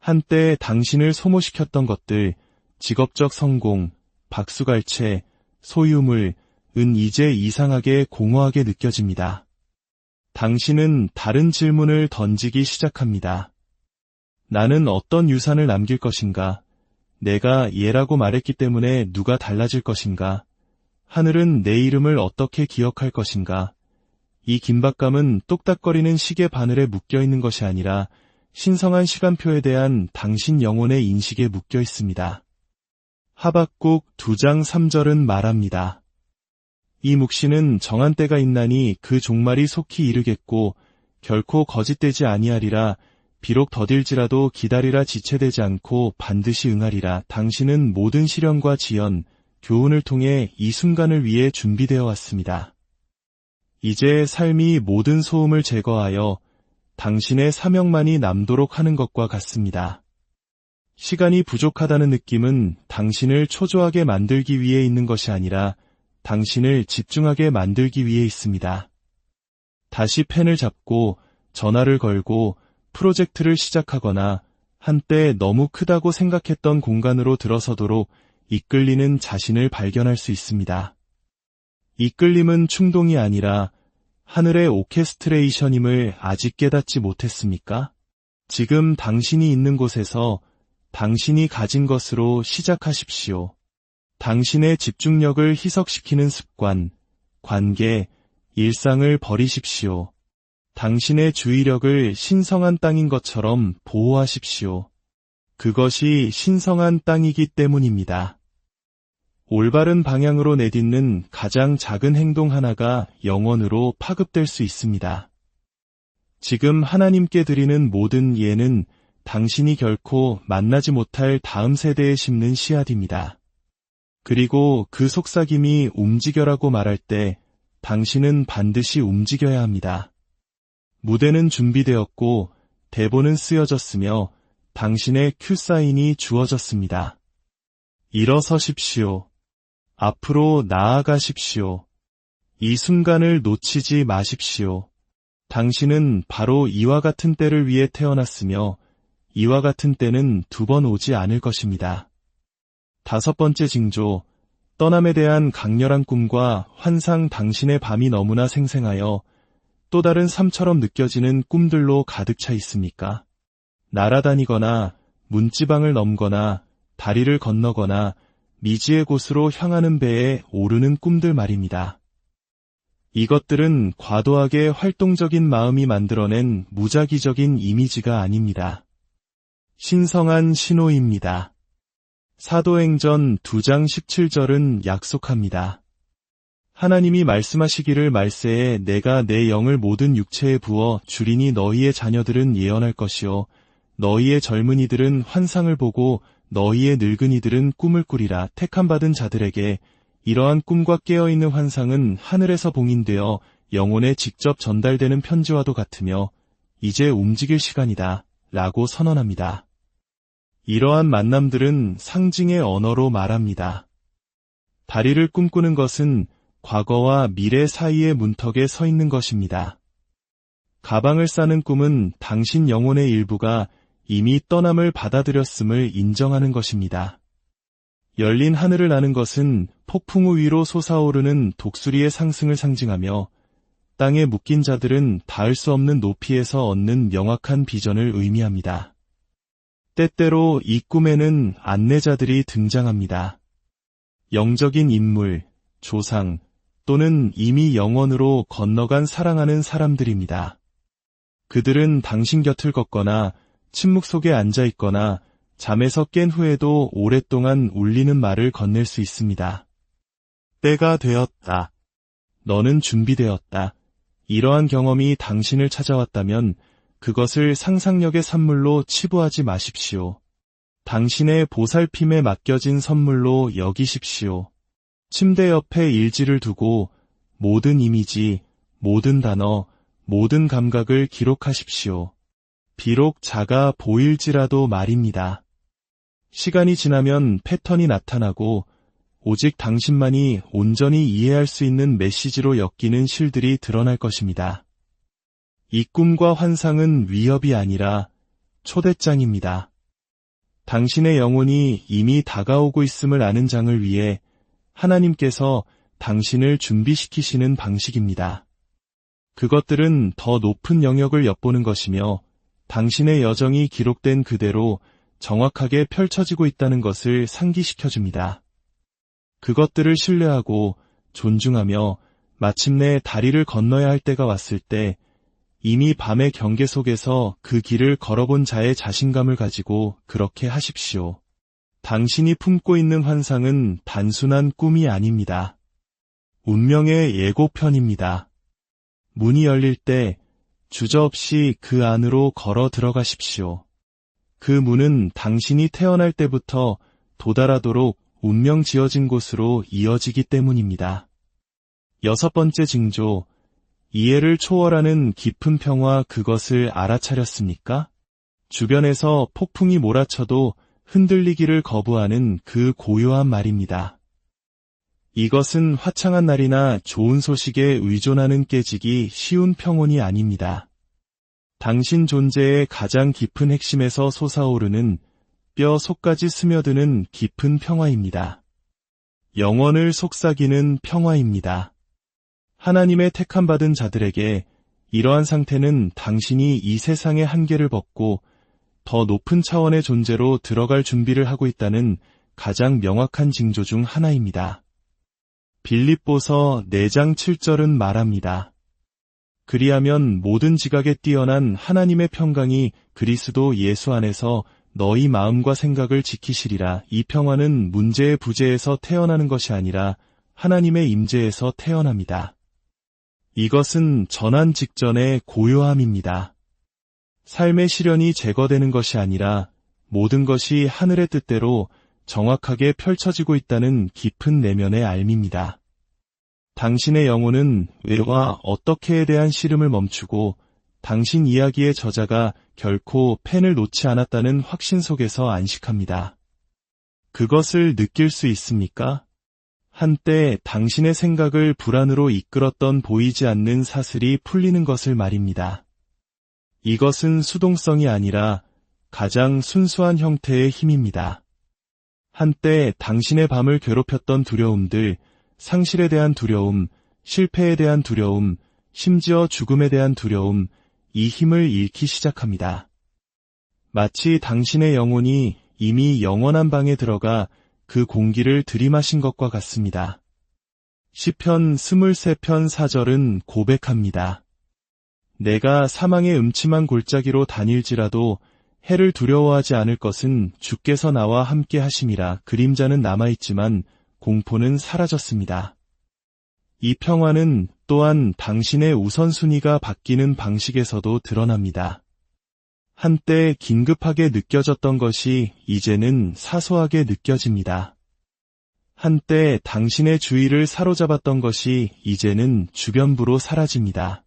한때 당신을 소모시켰던 것들, 직업적 성공, 박수갈채, 소유물, 은 이제 이상하게 공허하게 느껴집니다. 당신은 다른 질문을 던지기 시작합니다. 나는 어떤 유산을 남길 것인가? 내가 얘라고 말했기 때문에 누가 달라질 것인가? 하늘은 내 이름을 어떻게 기억할 것인가? 이 긴박감은 똑딱거리는 시계 바늘에 묶여있는 것이 아니라 신성한 시간표에 대한 당신 영혼의 인식에 묶여 있습니다. 하박국 2장 3절은 말합니다. 이 묵시는 정한 때가 있나니 그 종말이 속히 이르겠고 결코 거짓되지 아니하리라. 비록 더딜지라도 기다리라. 지체되지 않고 반드시 응하리라. 당신은 모든 시련과 지연, 교훈을 통해 이 순간을 위해 준비되어 왔습니다. 이제 삶이 모든 소음을 제거하여 당신의 사명만이 남도록 하는 것과 같습니다. 시간이 부족하다는 느낌은 당신을 초조하게 만들기 위해 있는 것이 아니라 당신을 집중하게 만들기 위해 있습니다. 다시 펜을 잡고 전화를 걸고 프로젝트를 시작하거나 한때 너무 크다고 생각했던 공간으로 들어서도록 이끌리는 자신을 발견할 수 있습니다. 이끌림은 충동이 아니라 하늘의 오케스트레이션임을 아직 깨닫지 못했습니까? 지금 당신이 있는 곳에서 당신이 가진 것으로 시작하십시오. 당신의 집중력을 희석시키는 습관, 관계, 일상을 버리십시오. 당신의 주의력을 신성한 땅인 것처럼 보호하십시오. 그것이 신성한 땅이기 때문입니다. 올바른 방향으로 내딛는 가장 작은 행동 하나가 영원으로 파급될 수 있습니다. 지금 하나님께 드리는 모든 예는 당신이 결코 만나지 못할 다음 세대에 심는 씨앗입니다. 그리고 그 속삭임이 움직여라고 말할 때 당신은 반드시 움직여야 합니다. 무대는 준비되었고 대본은 쓰여졌으며 당신의 큐사인이 주어졌습니다. 일어서십시오. 앞으로 나아가십시오. 이 순간을 놓치지 마십시오. 당신은 바로 이와 같은 때를 위해 태어났으며 이와 같은 때는 두 번 오지 않을 것입니다. 5번째 징조, 떠남에 대한 강렬한 꿈과 환상. 당신의 밤이 너무나 생생하여 또 다른 삶처럼 느껴지는 꿈들로 가득 차 있습니까? 날아다니거나 문지방을 넘거나 다리를 건너거나 미지의 곳으로 향하는 배에 오르는 꿈들 말입니다. 이것들은 과도하게 활동적인 마음이 만들어낸 무작위적인 이미지가 아닙니다. 신성한 신호입니다. 사도행전 2장 17절은 약속합니다. 하나님이 말씀하시기를 말세에 내가 내 영을 모든 육체에 부어 주리니 너희의 자녀들은 예언할 것이요 너희의 젊은이들은 환상을 보고 너희의 늙은이들은 꿈을 꾸리라. 택함받은 자들에게 이러한 꿈과 깨어있는 환상은 하늘에서 봉인되어 영혼에 직접 전달되는 편지와도 같으며 이제 움직일 시간이다 라고 선언합니다. 이러한 만남들은 상징의 언어로 말합니다. 다리를 꿈꾸는 것은 과거와 미래 사이의 문턱에 서 있는 것입니다. 가방을 싸는 꿈은 당신 영혼의 일부가 이미 떠남을 받아들였음을 인정하는 것입니다. 열린 하늘을 나는 것은 폭풍우 위로 솟아오르는 독수리의 상승을 상징하며 땅에 묶인 자들은 닿을 수 없는 높이에서 얻는 명확한 비전을 의미합니다. 때때로 이 꿈에는 안내자들이 등장합니다. 영적인 인물, 조상 또는 이미 영원으로 건너간 사랑하는 사람들입니다. 그들은 당신 곁을 걷거나 침묵 속에 앉아 있거나 잠에서 깬 후에도 오랫동안 울리는 말을 건넬 수 있습니다. 때가 되었다. 너는 준비되었다. 이러한 경험이 당신을 찾아왔다면 그것을 상상력의 산물로 치부하지 마십시오. 당신의 보살핌에 맡겨진 선물로 여기십시오. 침대 옆에 일지를 두고 모든 이미지, 모든 단어, 모든 감각을 기록하십시오. 비록 작아 보일지라도 말입니다. 시간이 지나면 패턴이 나타나고 오직 당신만이 온전히 이해할 수 있는 메시지로 엮이는 실들이 드러날 것입니다. 이 꿈과 환상은 위협이 아니라 초대장입니다. 당신의 영혼이 이미 다가오고 있음을 아는 장을 위해 하나님께서 당신을 준비시키시는 방식입니다. 그것들은 더 높은 영역을 엿보는 것이며 당신의 여정이 기록된 그대로 정확하게 펼쳐지고 있다는 것을 상기시켜줍니다. 그것들을 신뢰하고 존중하며 마침내 다리를 건너야 할 때가 왔을 때 이미 밤의 경계 속에서 그 길을 걸어본 자의 자신감을 가지고 그렇게 하십시오. 당신이 품고 있는 환상은 단순한 꿈이 아닙니다. 운명의 예고편입니다. 문이 열릴 때 주저없이 그 안으로 걸어 들어가십시오. 그 문은 당신이 태어날 때부터 도달하도록 운명 지어진 곳으로 이어지기 때문입니다. 6번째 징조, 이해를 초월하는 깊은 평화. 그것을 알아차렸습니까? 주변에서 폭풍이 몰아쳐도 흔들리기를 거부하는 그 고요한 말입니다. 이것은 화창한 날이나 좋은 소식에 의존하는 깨지기 쉬운 평온이 아닙니다. 당신 존재의 가장 깊은 핵심에서 솟아오르는 뼈 속까지 스며드는 깊은 평화입니다. 영혼을 속삭이는 평화입니다. 하나님의 택함받은 자들에게 이러한 상태는 당신이 이 세상의 한계를 벗고 더 높은 차원의 존재로 들어갈 준비를 하고 있다는 가장 명확한 징조 중 하나입니다. 빌립보서 4장 7절은 말합니다. 그리하면 모든 지각에 뛰어난 하나님의 평강이 그리스도 예수 안에서 너희 마음과 생각을 지키시리라. 이 평화는 문제의 부재에서 태어나는 것이 아니라 하나님의 임재에서 태어납니다. 이것은 전환 직전의 고요함입니다. 삶의 시련이 제거되는 것이 아니라 모든 것이 하늘의 뜻대로 정확하게 펼쳐지고 있다는 깊은 내면의 알미입니다. 당신의 영혼은 왜와 어떻게에 대한 씨름을 멈추고 당신 이야기의 저자가 결코 펜을 놓지 않았다는 확신 속에서 안식합니다. 그것을 느낄 수 있습니까? 한때 당신의 생각을 불안으로 이끌었던 보이지 않는 사슬이 풀리는 것을 말입니다. 이것은 수동성이 아니라 가장 순수한 형태의 힘입니다. 한때 당신의 밤을 괴롭혔던 두려움들, 상실에 대한 두려움, 실패에 대한 두려움, 심지어 죽음에 대한 두려움, 이 힘을 잃기 시작합니다. 마치 당신의 영혼이 이미 영원한 방에 들어가 그 공기를 들이마신 것과 같습니다. 시편 23편 4절은 고백합니다. 내가 사망의 음침한 골짜기로 다닐지라도 해를 두려워하지 않을 것은 주께서 나와 함께 하심이라. 그림자는 남아있지만 공포는 사라졌습니다. 이 평화는 또한 당신의 우선순위가 바뀌는 방식에서도 드러납니다. 한때 긴급하게 느껴졌던 것이 이제는 사소하게 느껴집니다. 한때 당신의 주의를 사로잡았던 것이 이제는 주변부로 사라집니다.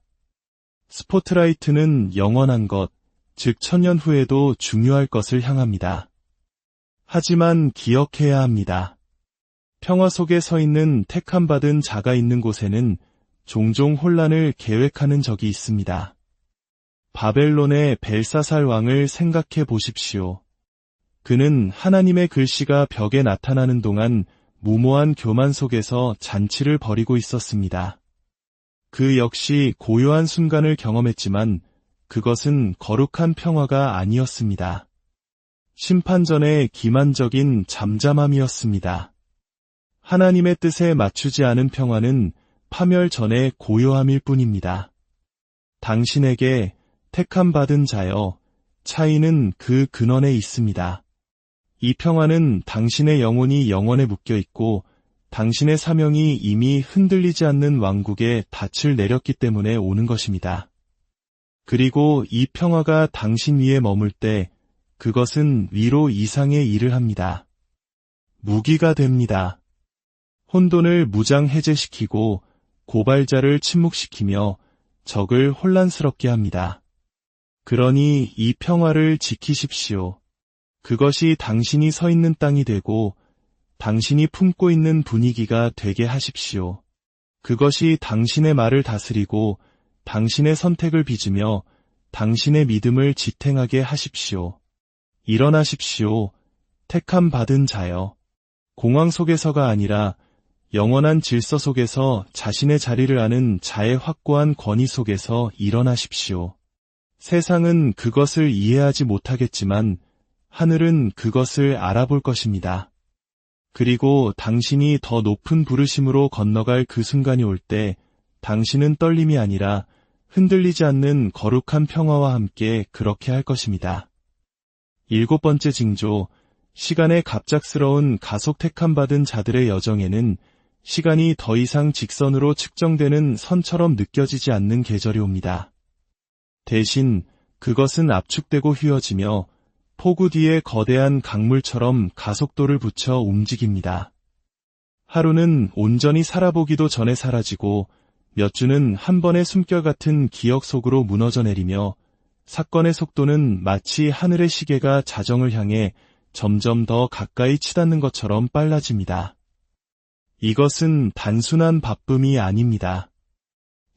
스포트라이트는 영원한 것, 즉 천년 후에도 중요할 것을 향합니다. 하지만 기억해야 합니다. 평화 속에 서 있는 택함받은 자가 있는 곳에는 종종 혼란을 계획하는 적이 있습니다. 바벨론의 벨사살 왕을 생각해 보십시오. 그는 하나님의 글씨가 벽에 나타나는 동안 무모한 교만 속에서 잔치를 벌이고 있었습니다. 그 역시 고요한 순간을 경험했지만 그것은 거룩한 평화가 아니었습니다. 심판 전의 기만적인 잠잠함이었습니다. 하나님의 뜻에 맞추지 않은 평화는 파멸 전의 고요함일 뿐입니다. 당신에게 택함받은 자여, 차이는 그 근원에 있습니다. 이 평화는 당신의 영혼이 영원에 묶여 있고 당신의 사명이 이미 흔들리지 않는 왕국에 닻을 내렸기 때문에 오는 것입니다. 그리고 이 평화가 당신 위에 머물 때 그것은 위로 이상의 일을 합니다. 무기가 됩니다. 혼돈을 무장 해제시키고 고발자를 침묵시키며 적을 혼란스럽게 합니다. 그러니 이 평화를 지키십시오. 그것이 당신이 서 있는 땅이 되고 당신이 품고 있는 분위기가 되게 하십시오. 그것이 당신의 말을 다스리고 당신의 선택을 빚으며 당신의 믿음을 지탱하게 하십시오. 일어나십시오. 택함 받은 자여. 공황 속에서가 아니라 영원한 질서 속에서 자신의 자리를 아는 자의 확고한 권위 속에서 일어나십시오. 세상은 그것을 이해하지 못하겠지만 하늘은 그것을 알아볼 것입니다. 그리고 당신이 더 높은 부르심으로 건너갈 그 순간이 올 때 당신은 떨림이 아니라 흔들리지 않는 거룩한 평화와 함께 그렇게 할 것입니다. 7번째 징조, 시간의 갑작스러운 가속 택함받은 자들의 여정에는 시간이 더 이상 직선으로 측정되는 선처럼 느껴지지 않는 계절이 옵니다. 대신 그것은 압축되고 휘어지며 폭우 뒤에 거대한 강물처럼 가속도를 붙여 움직입니다. 하루는 온전히 살아보기도 전에 사라지고 몇 주는 한 번의 숨결 같은 기억 속으로 무너져 내리며 사건의 속도는 마치 하늘의 시계가 자정을 향해 점점 더 가까이 치닫는 것처럼 빨라집니다. 이것은 단순한 바쁨이 아닙니다.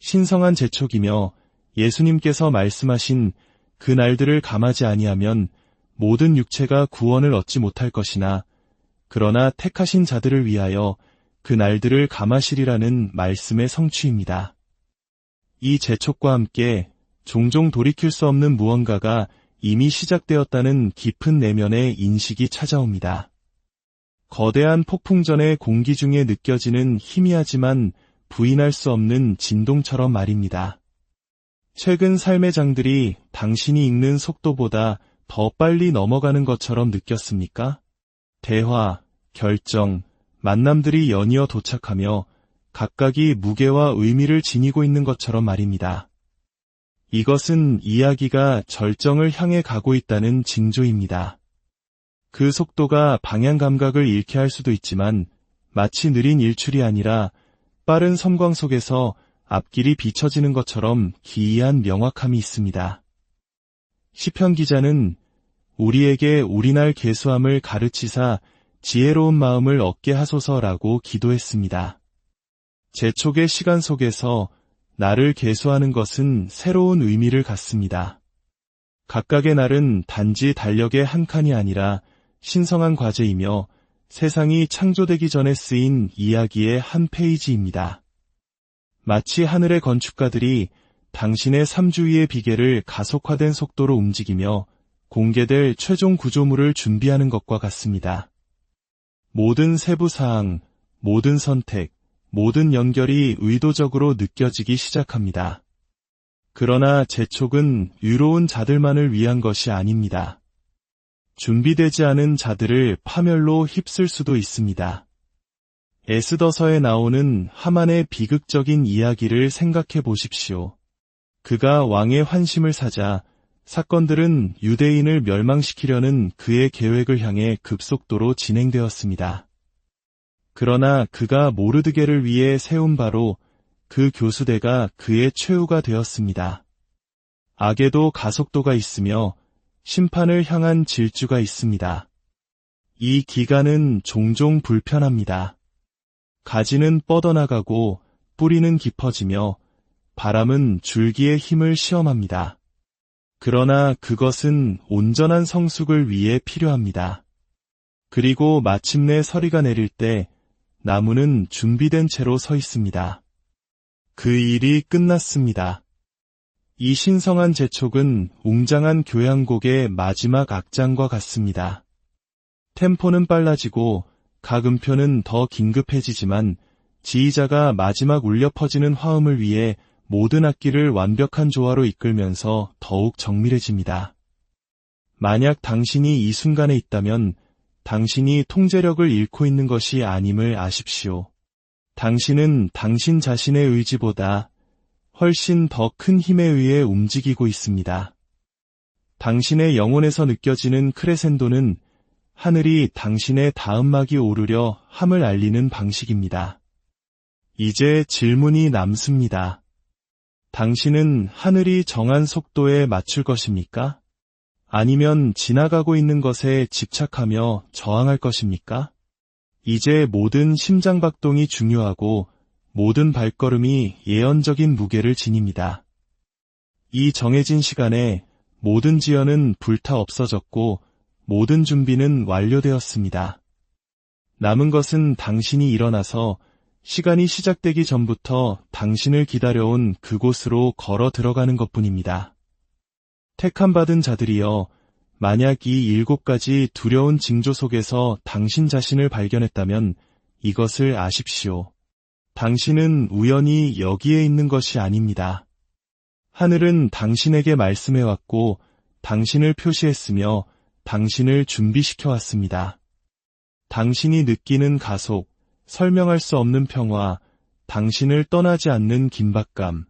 신성한 재촉이며 예수님께서 말씀하신 그 날들을 감하지 아니하면 모든 육체가 구원을 얻지 못할 것이나 그러나 택하신 자들을 위하여 그 날들을 감하시리라는 말씀의 성취입니다. 이 재촉과 함께 종종 돌이킬 수 없는 무언가가 이미 시작되었다는 깊은 내면의 인식이 찾아옵니다. 거대한 폭풍전의 공기 중에 느껴지는 희미하지만 부인할 수 없는 진동처럼 말입니다. 최근 삶의 장들이 당신이 읽는 속도보다 더 빨리 넘어가는 것처럼 느꼈습니까? 대화, 결정, 만남들이 연이어 도착하며 각각이 무게와 의미를 지니고 있는 것처럼 말입니다. 이것은 이야기가 절정을 향해 가고 있다는 징조입니다. 그 속도가 방향 감각을 잃게 할 수도 있지만 마치 느린 일출이 아니라 빠른 섬광 속에서 앞길이 비춰지는 것처럼 기이한 명확함이 있습니다. 시편 기자는 우리에게 우리날 계수함을 가르치사 지혜로운 마음을 얻게 하소서라고 기도했습니다. 재촉의 시간 속에서 나를 계수하는 것은 새로운 의미를 갖습니다. 각각의 날은 단지 달력의 한 칸이 아니라 신성한 과제이며 세상이 창조되기 전에 쓰인 이야기의 한 페이지입니다. 마치 하늘의 건축가들이 당신의 3주위의 비계를 가속화된 속도로 움직이며 공개될 최종 구조물을 준비하는 것과 같습니다. 모든 세부사항, 모든 선택, 모든 연결이 의도적으로 느껴지기 시작합니다. 그러나 재촉은 유로운 자들만을 위한 것이 아닙니다. 준비되지 않은 자들을 파멸로 휩쓸 수도 있습니다. 에스더서에 나오는 하만의 비극적인 이야기를 생각해 보십시오. 그가 왕의 환심을 사자 사건들은 유대인을 멸망시키려는 그의 계획을 향해 급속도로 진행되었습니다. 그러나 그가 모르드게를 위해 세운 바로 그 교수대가 그의 최후가 되었습니다. 악에도 가속도가 있으며 심판을 향한 질주가 있습니다. 이 기간은 종종 불편합니다. 가지는 뻗어나가고 뿌리는 깊어지며 바람은 줄기의 힘을 시험합니다. 그러나 그것은 온전한 성숙을 위해 필요합니다. 그리고 마침내 서리가 내릴 때 나무는 준비된 채로 서 있습니다. 그 일이 끝났습니다. 이 신성한 재촉은 웅장한 교향곡의 마지막 악장과 같습니다. 템포는 빨라지고 각 음표는 더 긴급해지지만 지휘자가 마지막 울려 퍼지는 화음을 위해 모든 악기를 완벽한 조화로 이끌면서 더욱 정밀해집니다. 만약 당신이 이 순간에 있다면 당신이 통제력을 잃고 있는 것이 아님을 아십시오. 당신은 당신 자신의 의지보다 훨씬 더 큰 힘에 의해 움직이고 있습니다. 당신의 영혼에서 느껴지는 크레센도는 하늘이 당신의 다음막이 오르려 함을 알리는 방식입니다. 이제 질문이 남습니다. 당신은 하늘이 정한 속도에 맞출 것입니까? 아니면 지나가고 있는 것에 집착하며 저항할 것입니까? 이제 모든 심장박동이 중요하고 모든 발걸음이 예언적인 무게를 지닙니다. 이 정해진 시간에 모든 지연은 불타 없어졌고 모든 준비는 완료되었습니다. 남은 것은 당신이 일어나서 시간이 시작되기 전부터 당신을 기다려온 그곳으로 걸어 들어가는 것뿐입니다. 택함받은 자들이여, 만약 이 7가지 두려운 징조 속에서 당신 자신을 발견했다면 이것을 아십시오. 당신은 우연히 여기에 있는 것이 아닙니다. 하늘은 당신에게 말씀해왔고 당신을 표시했으며 당신을 준비시켜왔습니다. 당신이 느끼는 가속, 설명할 수 없는 평화, 당신을 떠나지 않는 긴박감,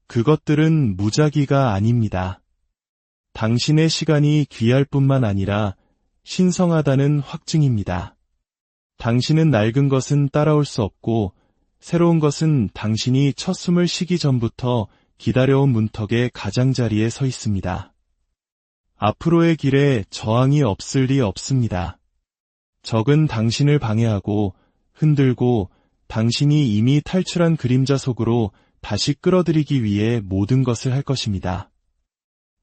그것들은 무작위가 아닙니다. 당신의 시간이 귀할 뿐만 아니라 신성하다는 확증입니다. 당신은 낡은 것은 따라올 수 없고 새로운 것은 당신이 첫 숨을 쉬기 전부터 기다려온 문턱의 가장자리에 서 있습니다. 앞으로의 길에 저항이 없을 리 없습니다. 적은 당신을 방해하고 흔들고 당신이 이미 탈출한 그림자 속으로 다시 끌어들이기 위해 모든 것을 할 것입니다.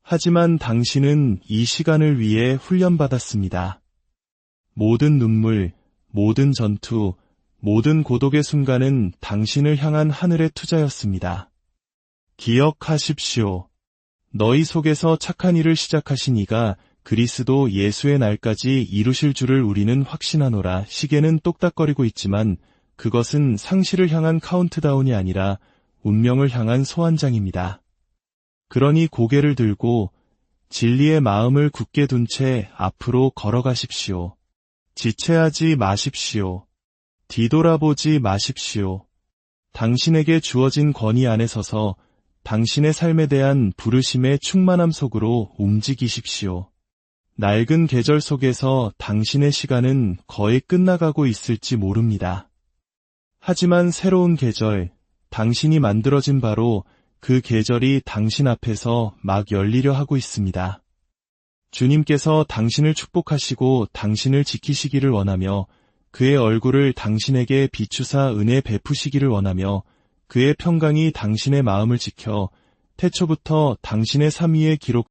하지만 당신은 이 시간을 위해 훈련받았습니다. 모든 눈물, 모든 전투, 모든 고독의 순간은 당신을 향한 하늘의 투자였습니다. 기억하십시오. 너희 속에서 착한 일을 시작하신 이가 그리스도 예수의 날까지 이루실 줄을 우리는 확신하노라. 시계는 똑딱거리고 있지만 그것은 상실을 향한 카운트다운이 아니라 운명을 향한 소환장입니다. 그러니 고개를 들고 진리의 마음을 굳게 둔 채 앞으로 걸어가십시오. 지체하지 마십시오. 뒤돌아보지 마십시오. 당신에게 주어진 권위 안에 서서 당신의 삶에 대한 부르심의 충만함 속으로 움직이십시오. 낡은 계절 속에서 당신의 시간은 거의 끝나가고 있을지 모릅니다. 하지만 새로운 계절, 당신이 만들어진 바로 그 계절이 당신 앞에서 막 열리려 하고 있습니다. 주님께서 당신을 축복하시고 당신을 지키시기를 원하며 그의 얼굴을 당신에게 비추사 은혜 베푸시기를 원하며 그의 평강이 당신의 마음을 지켜 태초부터 당신의 삶 위에 기록된